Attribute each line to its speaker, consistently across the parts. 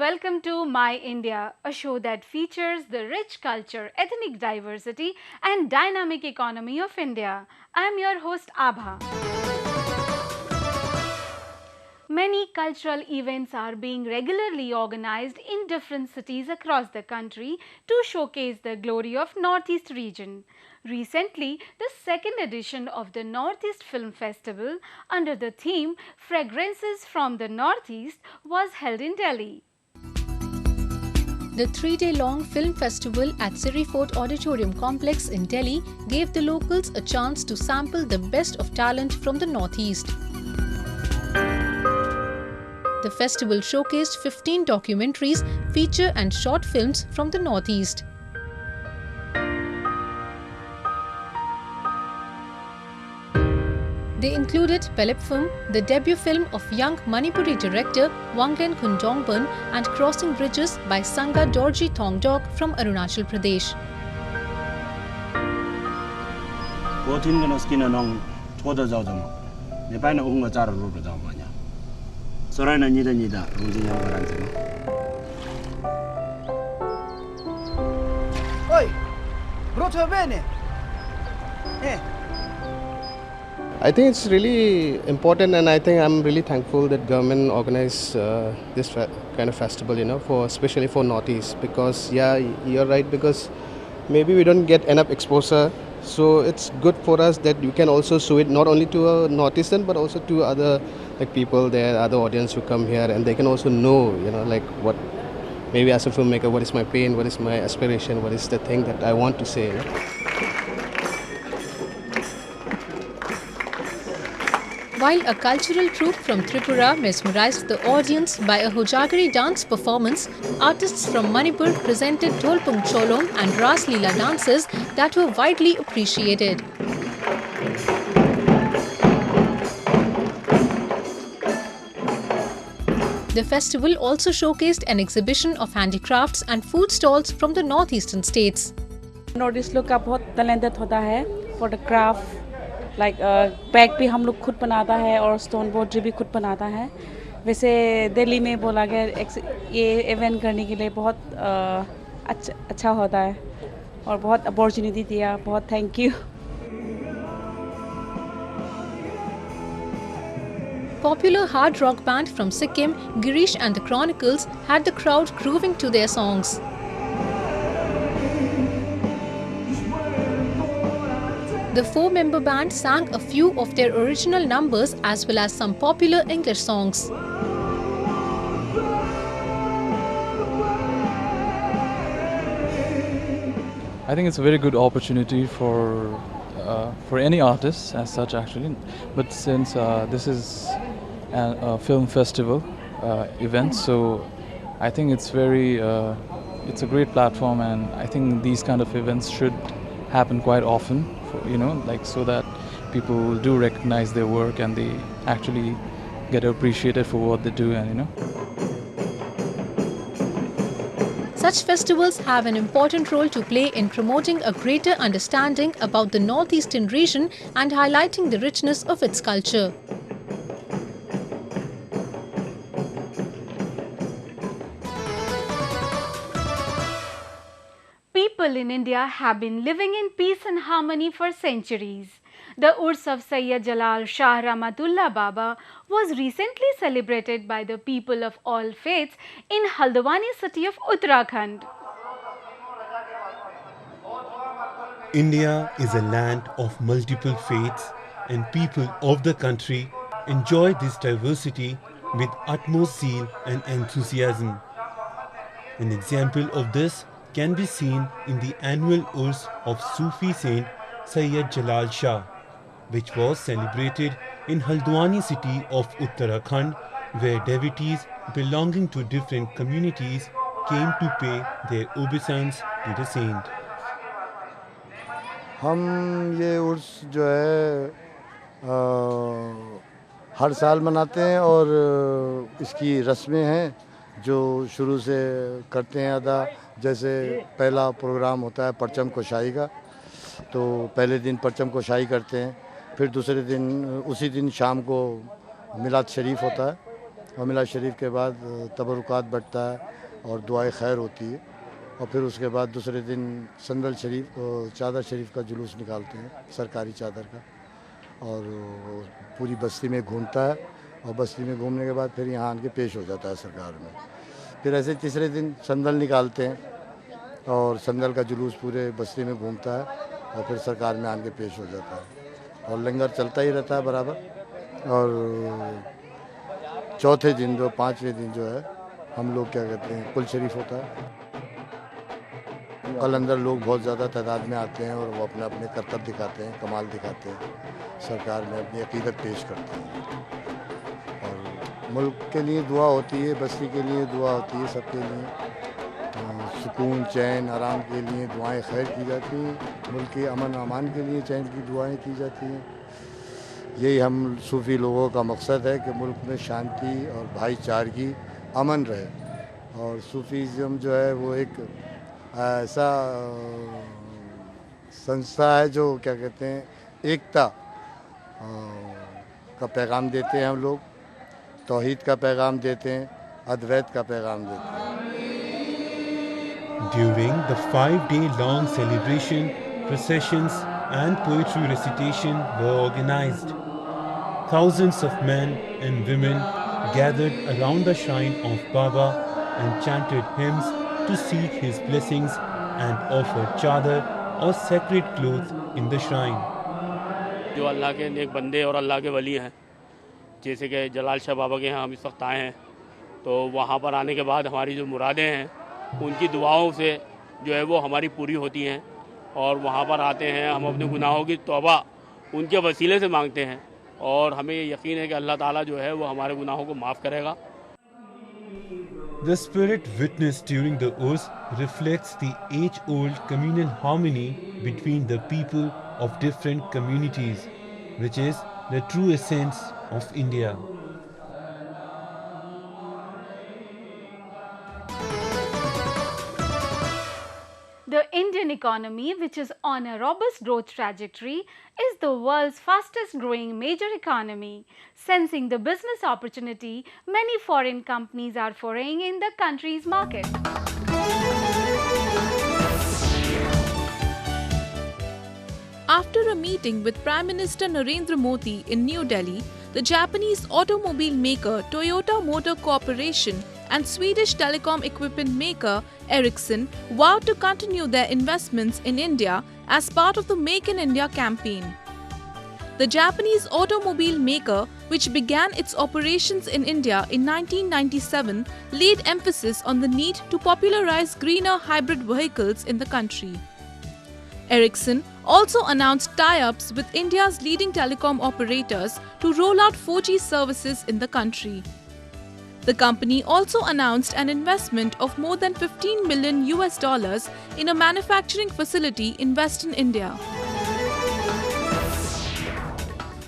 Speaker 1: welcome to My India, a show that features the rich culture, ethnic diversity, and dynamic economy of India. I'm your host Abha. Many cultural events are being regularly organized in different cities across the country to showcase the glory of Northeast region. Recently, the second edition of the Northeast Film Festival under the theme Fragrances from the Northeast was held in Delhi.
Speaker 2: The three-day-long film festival at Siri Fort Auditorium Complex in Delhi gave the locals a chance to sample the best of talent from the Northeast. The festival showcased 15 documentaries, feature and short films from the Northeast. They included Pelepfum, the debut film of young Manipuri director Wanglen Kundongban, and Crossing Bridges by Sangha Dorji Thongdok from Arunachal Pradesh.
Speaker 3: Oi, brutto bene.
Speaker 4: I think it's really important, and I think I'm really thankful that government organize this kind of festival, for especially for Northeast, because you're right, because maybe we don't get enough exposure, so it's good for us that you can also show it not only to a Northeastern but also to other people there, other audience who come here, and they can also know, what maybe as a filmmaker, what is my pain, what is my aspiration, what is the thing that I want to say.
Speaker 2: While a cultural troupe from Tripura mesmerized the audience by a Hojagari dance performance, artists from Manipur presented Dholpung Cholong and Ras Leela dances that were widely appreciated. The festival also showcased an exhibition of handicrafts and food stalls from the northeastern states.
Speaker 5: North लोग का बहुत talented होता है photograph like bag भी हम लोग खुद बनाता है और स्टोन बोर्ड भी खुद बनाता है वैसे दिल्ली में बोला गया ये इवेंट करने के लिए बहुत अच्छा होता है और बहुत अपॉर्चुनिटी दिया बहुत thank you
Speaker 2: Popular hard rock band from Sikkim, Girish and the Chronicles, had the crowd grooving to their songs. The four-member band sang a few of their original numbers as well as some popular English songs.
Speaker 6: I think it's a very good opportunity for any artist as such actually, but since this is a film festival event, so I think it's it's a great platform, and I think these kind of events should happen quite often, so that people do recognize their work and they actually get appreciated for what they do, and
Speaker 2: Such festivals have an important role to play in promoting a greater understanding about the northeastern region and highlighting the richness of its culture.
Speaker 1: People in India have been living in peace and harmony for centuries. The Urs of Sayyid Jalal Shah Rahmatullah Baba was recently celebrated by the people of all faiths in Haldwani city of Uttarakhand.
Speaker 7: India is a land of multiple faiths, and people of the country enjoy this diversity with utmost zeal and enthusiasm. An example of this can be seen in the annual Urs of Sufi saint Sayyid Jalal Shah, which was celebrated in Haldwani city of Uttarakhand, where devotees belonging to different communities came to pay their obeisance to the saint.
Speaker 8: हम ये उर्स जो है हर साल मनाते हैं और इसकी रस्में हैं जो शुरू से करते हैं अदा। जैसे पहला प्रोग्राम होता है परचम कुशाई का, तो पहले दिन परचम कुशाई करते हैं, फिर दूसरे दिन उसी दिन शाम को मिलाद शरीफ होता है, और मिलाद शरीफ के बाद तबरुकात बढ़ता है और दुआए खैर होती है। और फिर उसके बाद दूसरे दिन संदल शरीफ चादर शरीफ का जुलूस निकालते हैं, सरकारी चादर का, और पूरी बस्ती में घूमता है। और बस्ती में घूमने के बाद फिर यहाँ आके पेश हो जाता है सरकार में। फिर ऐसे तीसरे दिन संदल निकालते हैं और संदल का जुलूस पूरे बस्ती में घूमता है और फिर सरकार में आके पेश हो जाता है। और लंगर चलता ही रहता है बराबर। और चौथे दिन जो 5वें दिन जो है हम लोग क्या कहते हैं, कुल शरीफ होता है। कल अंदर लोग बहुत ज़्यादा तादाद में आते हैं और वो अपने अपने करतब दिखाते हैं, कमाल दिखाते हैं, सरकार में अपनी अकीदत पेश करते हैं। और मुल्क के लिए दुआ होती है, बस्ती के लिए दुआ होती है, सबके लिए सुकून चैन आराम के लिए दुआएं खैर की जाती हैं, मुल्क के अमन अमान के लिए चैन की दुआएं की जाती हैं। यही हम सूफ़ी लोगों का मकसद है कि मुल्क में शांति और भाईचारगी अमन रहे। और सूफ़ीज़म जो है वो एक ऐसा संस्था है जो क्या कहते हैं, एकता का पैगाम देते हैं हम लोग, तौहीद का पैगाम देते हैं, अद्वैत का पैगाम देते हैं।
Speaker 7: During the 5-day-long celebration, processions and poetry recitation were organized. Thousands of men and women gathered around the shrine of Baba and chanted hymns to seek his blessings and offer chadar or sacred clothes in the shrine.
Speaker 9: जो अल्लाह के नेक बंदे और अल्लाह के वली हैं, जैसे कि जलाल शाह बाबा के यहाँ हम इस वक्त आए हैं, तो वहाँ पर आने के बाद हमारी जो मुरादें हैं उनकी दुआओं से जो है वो हमारी पूरी होती हैं। और वहाँ पर आते हैं, हम अपने गुनाहों की तौबा उनके वसीले से मांगते हैं और हमें ये यकीन है कि अल्लाह ताला जो है वो हमारे गुनाहों को माफ़ करेगा।
Speaker 7: The spirit witnessed during the Urs reflects the age-old communal harmony between the people of different communities, which is the true essence of India.
Speaker 1: The Indian economy, which is on a robust growth trajectory, is the world's fastest growing major economy. Sensing the business opportunity, many foreign companies are foraying in the country's market.
Speaker 2: After a meeting with Prime Minister Narendra Modi in New Delhi, the Japanese automobile maker Toyota Motor Corporation and Swedish telecom equipment maker Ericsson vowed to continue their investments in India as part of the Make in India campaign. The Japanese automobile maker, which began its operations in India in 1997, laid emphasis on the need to popularize greener hybrid vehicles in the country. Ericsson also announced tie-ups with India's leading telecom operators to roll out 4G services in the country. The company also announced an investment of more than $15 million in a manufacturing facility in Western India.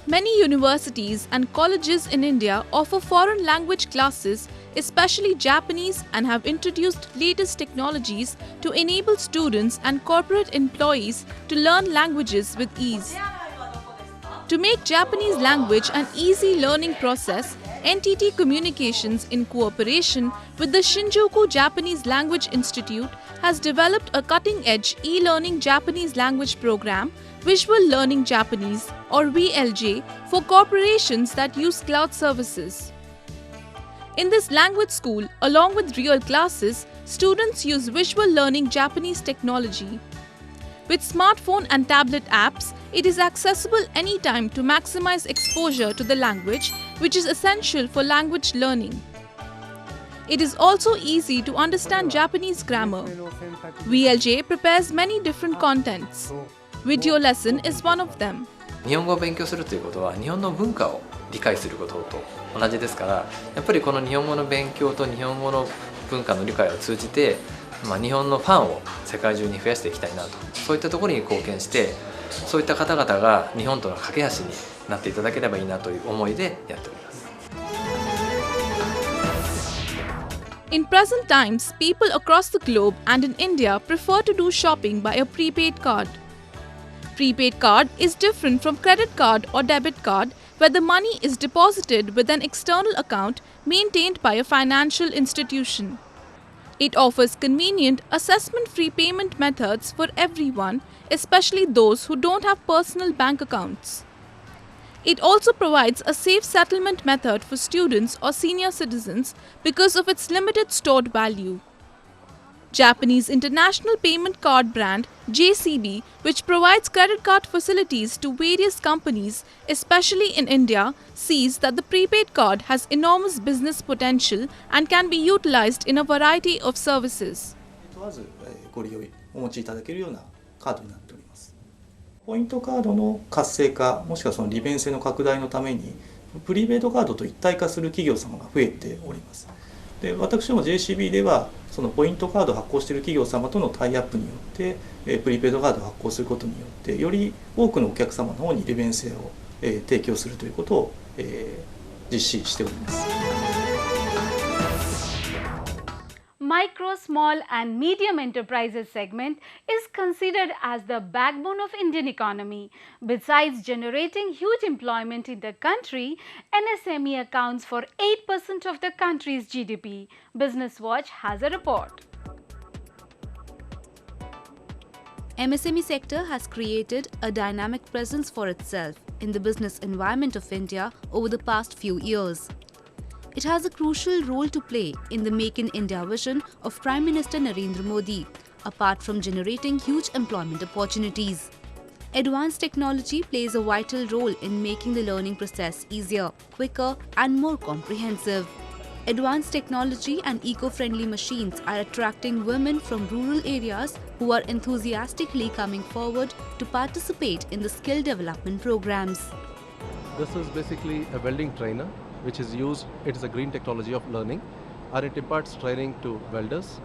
Speaker 2: Many universities and colleges in India offer foreign language classes, especially Japanese, and have introduced latest technologies to enable students and corporate employees to learn languages with ease. To make Japanese language an easy learning process, NTT Communications, in cooperation with the Shinjuku Japanese Language Institute, has developed a cutting-edge e-learning Japanese language program, Visual Learning Japanese or VLJ, for corporations that use cloud services. In this language school, along with real classes, students use Visual Learning Japanese technology. With smartphone and tablet apps, it is accessible anytime to maximize exposure to the language, which is essential for language learning. It is also easy to understand Japanese grammar. VLJ prepares many different contents. Video lesson is one of them.
Speaker 10: 日本語を勉強するということは日本の文化を理解することと同じですから、やっぱりこの日本語の勉強と日本語の文化の理解を通じて、日本のファンを世界中に増やしていきたいなと、そういったところに貢献して、そういった方々が日本との架け橋になっていただければいいなという思いでやっております。
Speaker 2: In present times, people across the globe and in India prefer to do shopping by a prepaid card. Prepaid card is different from credit card or debit card,
Speaker 11: where the money is deposited with an external account maintained by a financial institution. It offers convenient, assessment-free payment methods for everyone, especially those who don't have personal bank accounts. It also provides a safe settlement method for students or senior citizens because of its limited stored value. Japanese international payment card brand JCB, which provides credit card facilities to various companies, especially in India, sees that the prepaid card has enormous business potential and can be utilized in a variety of services.
Speaker 12: 問わずご利用お持ちいただけるようなカードになっております。ポイントカードの活性化、もしくはその利便性の拡大のために、プリペイドカードと一体化する企業様が増えております。で、私ども JCB ではそのポイントカードを発行している企業様とのタイアップによってプリペイドカードを発行することによってより多くのお客様の方に利便性を提供するということを実施しております。
Speaker 1: Micro, small and medium enterprises segment is considered as the backbone of Indian economy. Besides generating huge employment in the country, MSME accounts for 8% of the country's GDP. Business Watch has a report.
Speaker 13: MSME sector has created a dynamic presence for itself in the business environment of India over the past few years. It has a crucial role to play in the Make in India vision of Prime Minister Narendra Modi, apart from generating huge employment opportunities. Advanced technology plays a vital role in making the learning process easier, quicker and more comprehensive. Advanced technology and eco-friendly machines are attracting women from rural areas who are enthusiastically coming forward to participate in the skill development programs.
Speaker 14: This is basically a welding trainer which is used, it is a green technology of learning, and it imparts training to welders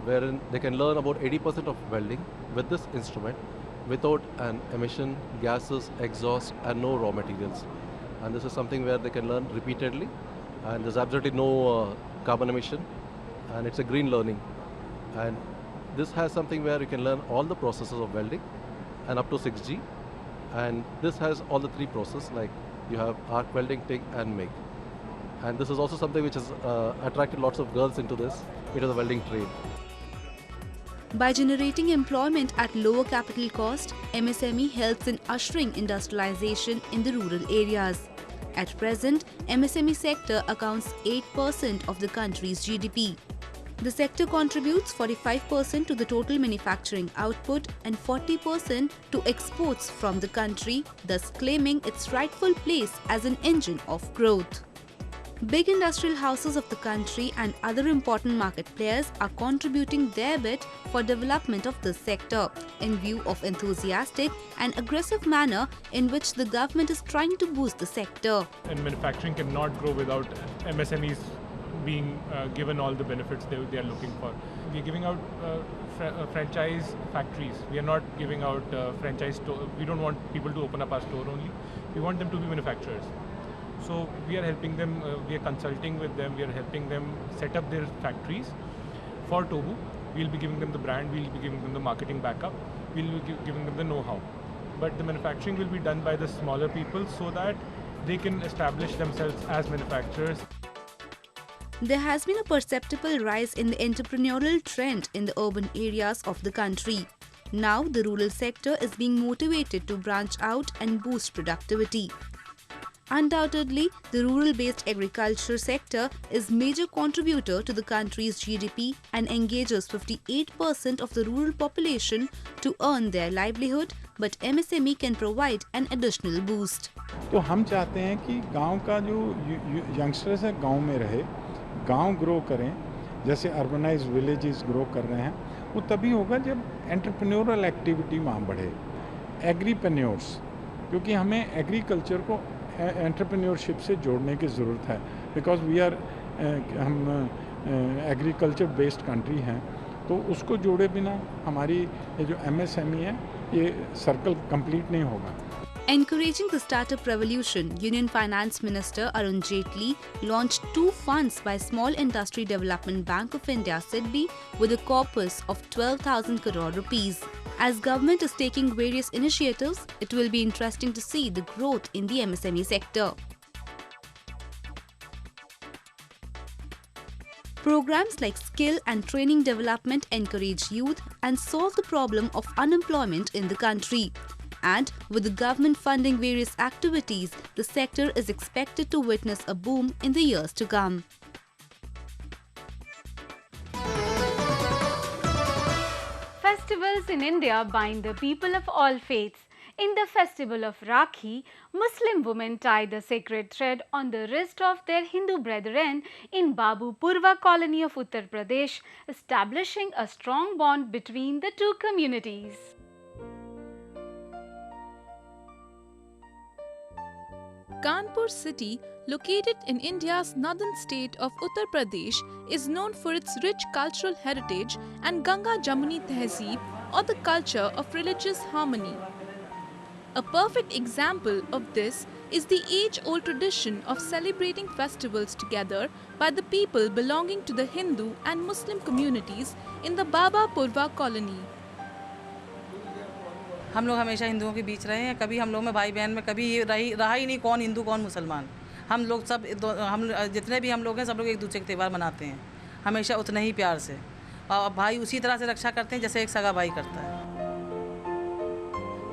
Speaker 14: wherein they can learn about 80% of welding with this instrument without an emission, gases, exhaust and no raw materials. And this is something where they can learn repeatedly and there's absolutely no carbon emission and it's a green learning. And this has something where you can learn all the processes of welding and up to 6G. And this has all the three processes like you have arc welding, TIG and MIG. And this is also something which has attracted lots of girls into the welding trade.
Speaker 13: By generating employment at lower capital cost, MSME helps in ushering industrialization in the rural areas. At present, MSME sector accounts 8% of the country's GDP. The sector contributes 45% to the total manufacturing output and 40% to exports from the country, thus claiming its rightful place as an engine of growth. Big industrial houses of the country and other important market players are contributing their bit for development of this sector in view of enthusiastic and aggressive manner in which the government is trying to boost the sector.
Speaker 15: And manufacturing cannot grow without MSMEs being given all the benefits they are looking for. We are giving out franchise factories. We are not giving out franchise store. We don't want people to open up our store only. We want them to be manufacturers. So we are helping them, we are consulting with them, we are helping them set up their factories. For Tobu, we will be giving them the brand, we will be giving them the marketing backup, we will be giving them the know-how. But the manufacturing will be done by the smaller people so that they can establish themselves as manufacturers.
Speaker 13: There has been a perceptible rise in the entrepreneurial trend in the urban areas of the country. Now the rural sector is being motivated to branch out and boost productivity. Undoubtedly, the rural-based agriculture sector is a major contributor to the country's GDP and engages 58% of the rural population to earn their livelihood, but MSME can provide an additional boost.
Speaker 16: तो हम चाहते हैं कि गांव का जो youngsters है गांव में रहे, गांव ग्रो करें, जैसे अर्बनाइज्ड विलेजेस ग्रो कर रहे हैं, वो तभी होगा जब एंटरप्रेन्योरल एक्टिविटी वहाँ बढ़े, एग्रीप्रेन्योर्स, क्योंकि हमें एग्रीकल्चर को एंटरप्रेन्योरशिप से जोड़ने की ज़रूरत है बिकॉज हम एग्रीकल्चर बेस्ड कंट्री हैं तो उसको जोड़े बिना हमारी ये जो MSME है ये सर्कल कंप्लीट नहीं होगा.
Speaker 13: Encouraging the startup revolution, Union Finance Minister Arun Jaitley launched 2 funds by Small Industry Development Bank of India (SIDBI) with a corpus of 12,000 crore rupees. As government is taking various initiatives, it will be interesting to see the growth in the MSME sector. Programs like skill and training development encourage youth and solve the problem of unemployment in the country. And with the government funding various activities, the sector is expected to witness a boom in the years to come.
Speaker 1: Festivals in India bind the people of all faiths. In the festival of Rakhi, Muslim women tie the sacred thread on the wrist of their Hindu brethren in Babu Purva colony of Uttar Pradesh, establishing a strong bond between the two communities.
Speaker 11: Kanpur city, located in India's northern state of Uttar Pradesh, is known for its rich cultural heritage and Ganga Jamuni Tehzeeb, or the culture of religious harmony. A perfect example of this is the age-old tradition of celebrating festivals together by the people belonging to the Hindu and Muslim communities in the Baba Purva colony.
Speaker 17: हम लोग हमेशा हिंदुओं के बीच रहे हैं, कभी हम लोग में भाई बहन में कभी ये रहा ही नहीं कौन हिंदू कौन मुसलमान। हम लोग सब हम जितने भी हम लोग हैं सब लोग एक दूसरे के त्यौहार मनाते हैं, हमेशा उतना ही प्यार से, और भाई उसी तरह से रक्षा करते हैं जैसे एक सगा भाई करता है।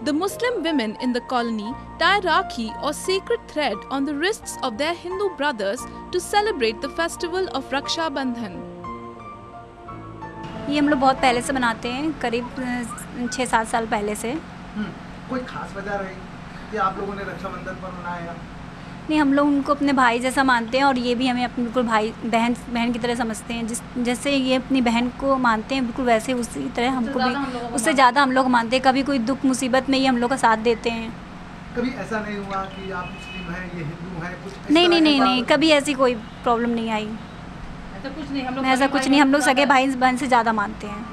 Speaker 11: The Muslim women in the colony tie Rakhi or sacred thread on the wrists of their Hindu brothers to celebrate the festival of Raksha Bandhan.
Speaker 18: ये हम लोग बहुत पहले से बनाते हैं, करीब 6-7 साल पहले से।
Speaker 3: कोई खास वजह रही कि आप लोगों ने रक्षाबंधन पर मनाया?
Speaker 18: नहीं, हम लोग उनको अपने भाई जैसा मानते हैं और ये भी हमें अपने बिल्कुल भाई बहन की तरह समझते हैं। जैसे ये अपनी बहन को मानते हैं बिल्कुल वैसे उसी तरह हमको भी उससे ज़्यादा हम लोग मानते हैं। कभी कोई दुख मुसीबत में ये हम लोग का साथ देते हैं।
Speaker 3: कभी ऐसा नहीं हुआ कि आप मुस्लिम हैं ये हिंदू हैं कुछ?
Speaker 18: नहीं, कभी ऐसी कोई प्रॉब्लम नहीं आई। ऐसा कुछ नहीं, हम लोग सगे भाई बहन से ज़्यादा मानते हैं।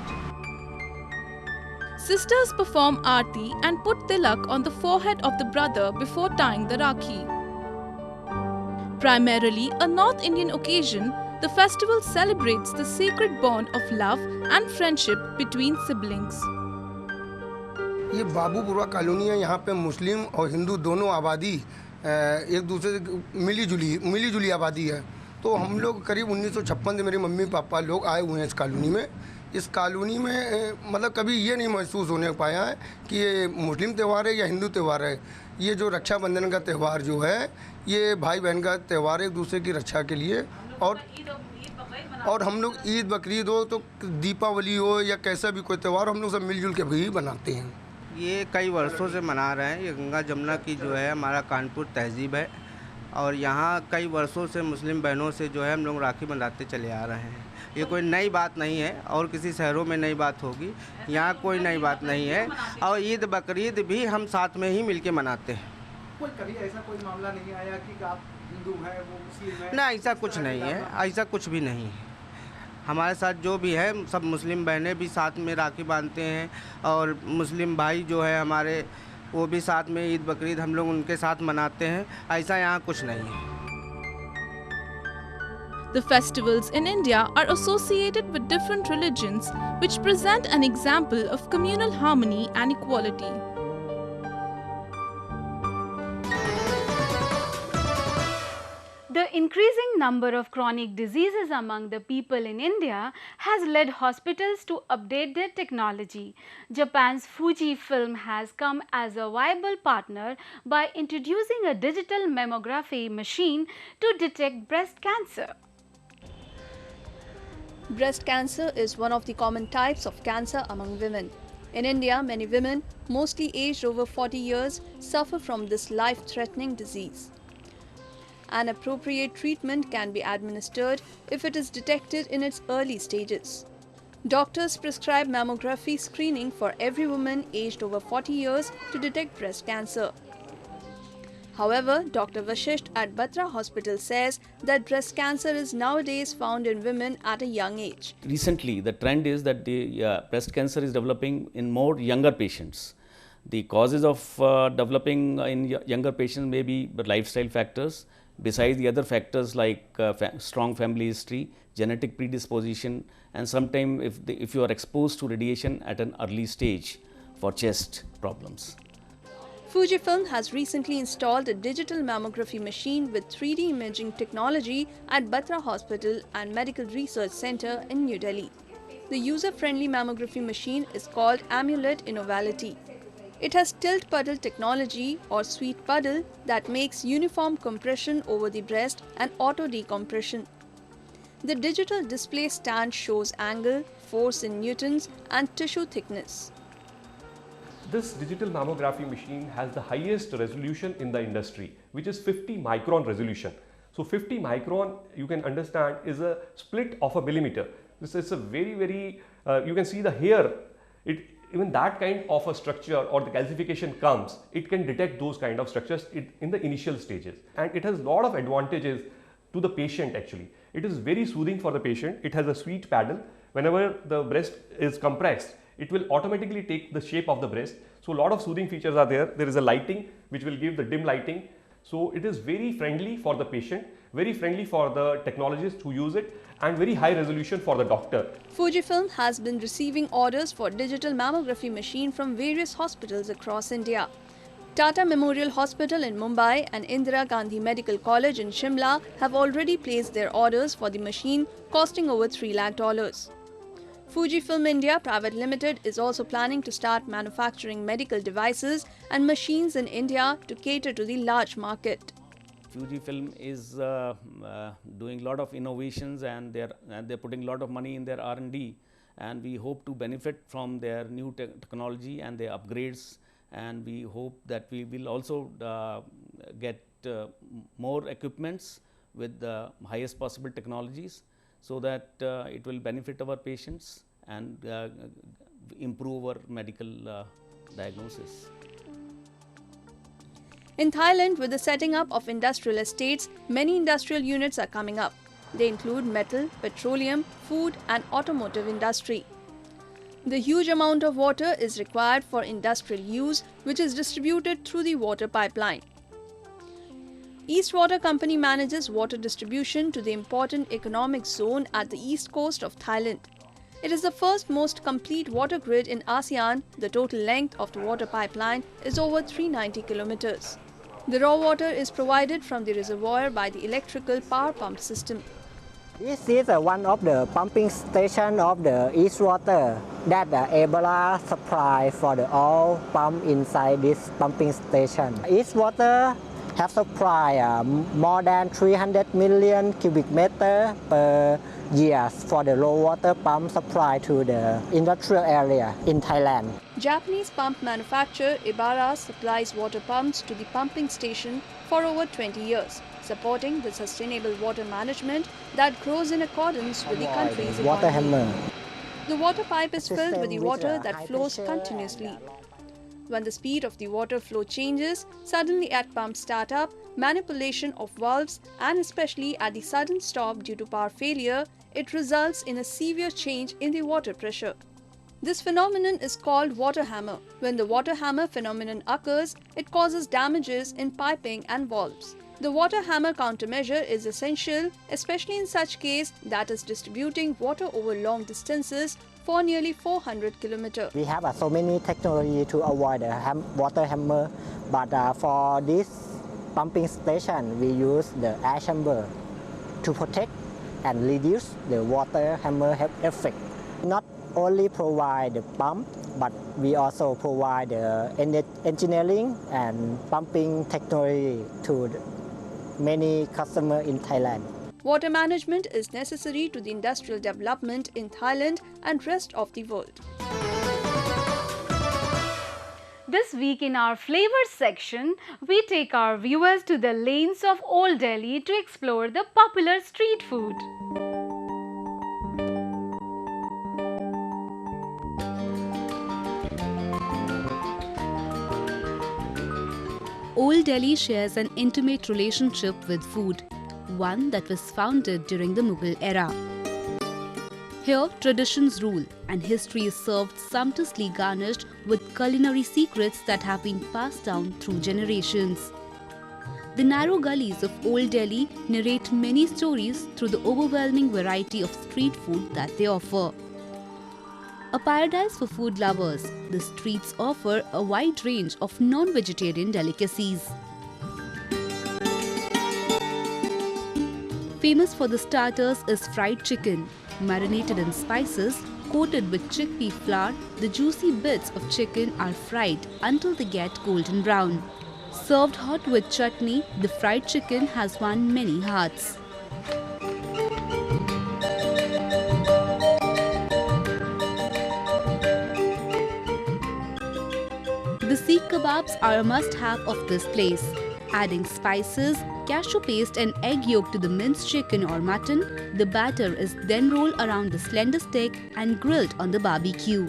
Speaker 11: Sisters perform aarti and put tilak on the forehead of the brother before tying the Rakhi. Primarily a North Indian occasion, the festival celebrates the sacred bond of love and friendship between siblings.
Speaker 19: ये Babupurwa colony है, यहाँ पे मुस्लिम और हिंदू दोनों आबादी एक दूसरे से मिली जुली आबादी है। तो हम लोग करीब 1956 से मेरे मम्मी पापा लोग आए हुए हैं इस कॉलोनी में। इस कॉलोनी में मतलब कभी ये नहीं महसूस होने पाया है कि ये मुस्लिम त्यौहार है या हिंदू त्यौहार है। ये जो रक्षाबंधन का त्यौहार जो है ये भाई बहन का त्यौहार है एक दूसरे की रक्षा के लिए। और हम लोग ईद बकरीद हो तो दीपावली हो या कैसा भी कोई त्यौहार हम लोग सब मिलजुल के भी बनाते हैं।
Speaker 20: ये कई वर्षों से मना रहे हैं। ये गंगा जमुना की जो है हमारा कानपुर तहजीब है और यहाँ कई वर्षों से मुस्लिम बहनों से जो है हम लोग राखी बंधाते चले आ रहे हैं। ये कोई नई बात नहीं है और किसी शहरों में नई बात होगी, यहाँ कोई नई बात नहीं है। और ईद बकरीद भी हम साथ में ही मिलके मनाते हैं।
Speaker 3: कोई कभी ऐसा कोई मामला नहीं आया कि आप हिंदू हैं वो मुस्लिम है?
Speaker 20: ना, ऐसा कुछ नहीं है, ऐसा कुछ भी नहीं है। हमारे साथ जो भी है सब मुस्लिम बहनें भी साथ में राखी बांधते हैं और मुस्लिम भाई जो है हमारे वो भी साथ में ईद बकरीद हम लोग उनके साथ मनाते हैं। ऐसा यहाँ कुछ नहीं है।
Speaker 11: The festivals in India are associated with different religions, which present an example of communal harmony and equality.
Speaker 1: The increasing number of chronic diseases among the people in India has led hospitals to update their technology. Japan's Fujifilm has come as a viable partner by introducing a digital mammography machine to detect breast cancer.
Speaker 21: Breast cancer is one of the common types of cancer among women. In India, many women, mostly aged over 40 years, suffer from this life-threatening disease. An appropriate treatment can be administered if it is detected in its early stages. Doctors prescribe mammography screening for every woman aged over 40 years to detect breast cancer. However, Dr. Vashisht at Batra Hospital says that breast cancer is nowadays found in women at a young age.
Speaker 22: Recently, the trend is that the breast cancer is developing in more younger patients. The causes of developing in younger patients may be the lifestyle factors, besides the other factors like strong family history, genetic predisposition, and sometimes if you are exposed to radiation at an early stage, for chest problems.
Speaker 21: Fujifilm has recently installed a digital mammography machine with 3D imaging technology at Batra Hospital and Medical Research Center in New Delhi. The user-friendly mammography machine is called Amulet Innovality. It has tilt puddle technology or sweet puddle that makes uniform compression over the breast and auto decompression. The digital display stand shows angle, force in newtons and tissue thickness.
Speaker 4: This digital mammography machine has the highest resolution in the industry, which is 50 micron resolution. So 50 micron, you can understand, is a split of a millimeter. This is a very, you can see the hair, even that kind of a structure or the calcification comes, it can detect those kind of structures in the initial stages. And it has a lot of advantages to the patient actually. It is very soothing for the patient. It has a sweet paddle. Whenever the breast is compressed, it will automatically take the shape of the breast. So a lot of soothing features are there. There is a lighting which will give the dim lighting. So it is very friendly for the patient, very friendly for the technologists who use it, and very high resolution for the doctor.
Speaker 21: Fujifilm has been receiving orders for digital mammography machine from various hospitals across India. Tata Memorial Hospital in Mumbai and Indira Gandhi Medical College in Shimla have already placed their orders for the machine costing over $3 lakh. Fujifilm India Private Limited is also planning to start manufacturing medical devices and machines in India to cater to the large market.
Speaker 22: Fujifilm is doing a lot of innovations and they're putting a lot of money in their R&D, and we hope to benefit from their new technology and their upgrades, and we hope that we will also get more equipments with the highest possible technologies, so that it will benefit our patients and improve our medical diagnosis.
Speaker 21: In Thailand, with the setting up of industrial estates, many industrial units are coming up. They include metal, petroleum, food and automotive industry. The huge amount of water is required for industrial use, which is distributed through the water pipeline. East Water Company manages water distribution to the important economic zone at the east coast of Thailand. It is the first most complete water grid in ASEAN. The total length of the water pipeline is over 390 kilometers. The raw water is provided from the reservoir by the electrical power pump system.
Speaker 5: This is one of the pumping stations of the East Water that Ebola supply for the all pump inside this pumping station. East Water have supply more than 300 million cubic meter per year for the low water pump supply to the industrial area in Thailand.
Speaker 21: Japanese pump manufacturer Ebara supplies water pumps to the pumping station for over 20 years, supporting the sustainable water management that grows in accordance with the country's
Speaker 5: water
Speaker 21: economy.
Speaker 5: hammer.
Speaker 21: The water pipe is filled with the water that flows continuously. When the speed of the water flow changes, suddenly at pump startup, manipulation of valves, and especially at the sudden stop due to power failure, it results in a severe change in the water pressure. This phenomenon is called water hammer. When the water hammer phenomenon occurs, it causes damages in piping and valves. The water hammer countermeasure is essential, especially in such case that is distributing water over long distances for nearly 400 kilometers.
Speaker 5: We have so many technology to avoid the water hammer, but for this pumping station, we use the air chamber to protect and reduce the water hammer effect. Not only provide the pump, but we also provide the engineering and pumping technology to many customers in Thailand.
Speaker 21: Water management is necessary to the industrial development in Thailand and rest of the world.
Speaker 1: This week in our flavors section, we take our viewers to the lanes of Old Delhi to explore the popular street food.
Speaker 13: Old Delhi shares an intimate relationship with food, one that was founded during the Mughal era. Here, traditions rule and history is served sumptuously garnished with culinary secrets that have been passed down through generations. The narrow gullies of Old Delhi narrate many stories through the overwhelming variety of street food that they offer. A paradise for food lovers, the streets offer a wide range of non-vegetarian delicacies. Famous for the starters is fried chicken, marinated in spices, coated with chickpea flour. The juicy bits of chicken are fried until they get golden brown. Served hot with chutney, the fried chicken has won many hearts. The seekh kebabs are a must-have of this place. Adding spices, cashew paste and egg yolk to the minced chicken or mutton, the batter is then rolled around the slender stick and grilled on the barbecue.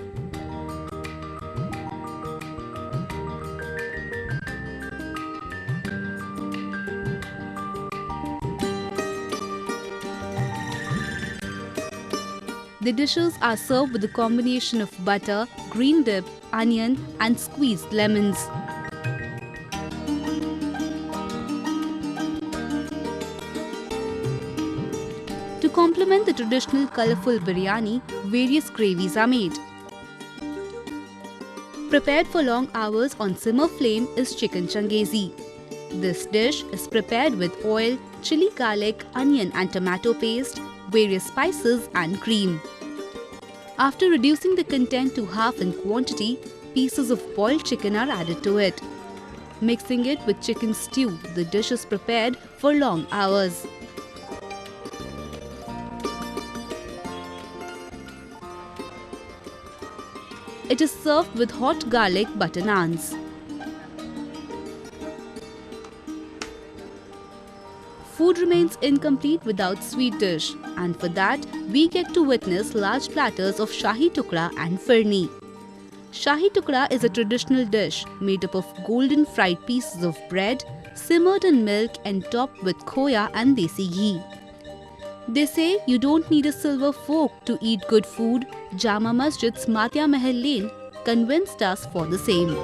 Speaker 13: The dishes are served with a combination of butter, green dip, onion and squeezed lemons. To complement the traditional colourful biryani, various gravies are made. Prepared for long hours on simmer flame is chicken changezi. This dish is prepared with oil, chili garlic, onion and tomato paste, various spices and cream. After reducing the content to half in quantity, pieces of boiled chicken are added to it. Mixing it with chicken stew, the dish is prepared for long hours. It is served with hot garlic butter naans. Food remains incomplete without sweet dish, and for that we get to witness large platters of Shahi Tukda and Firni. Shahi Tukda is a traditional dish made up of golden fried pieces of bread, simmered in milk and topped with khoya and desi ghee. They say you don't need a silver fork to eat good food. Jama Masjid's Matya Mahal Lane convinced us for the same.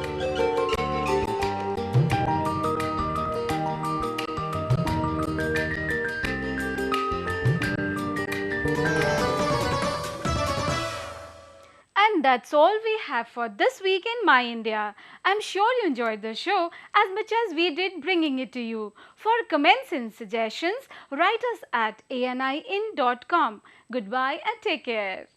Speaker 1: And that's all we have for this week in My India. I'm sure you enjoyed the show as much as we did bringing it to you. For comments and suggestions, write us at ani.in.com. Goodbye and take care.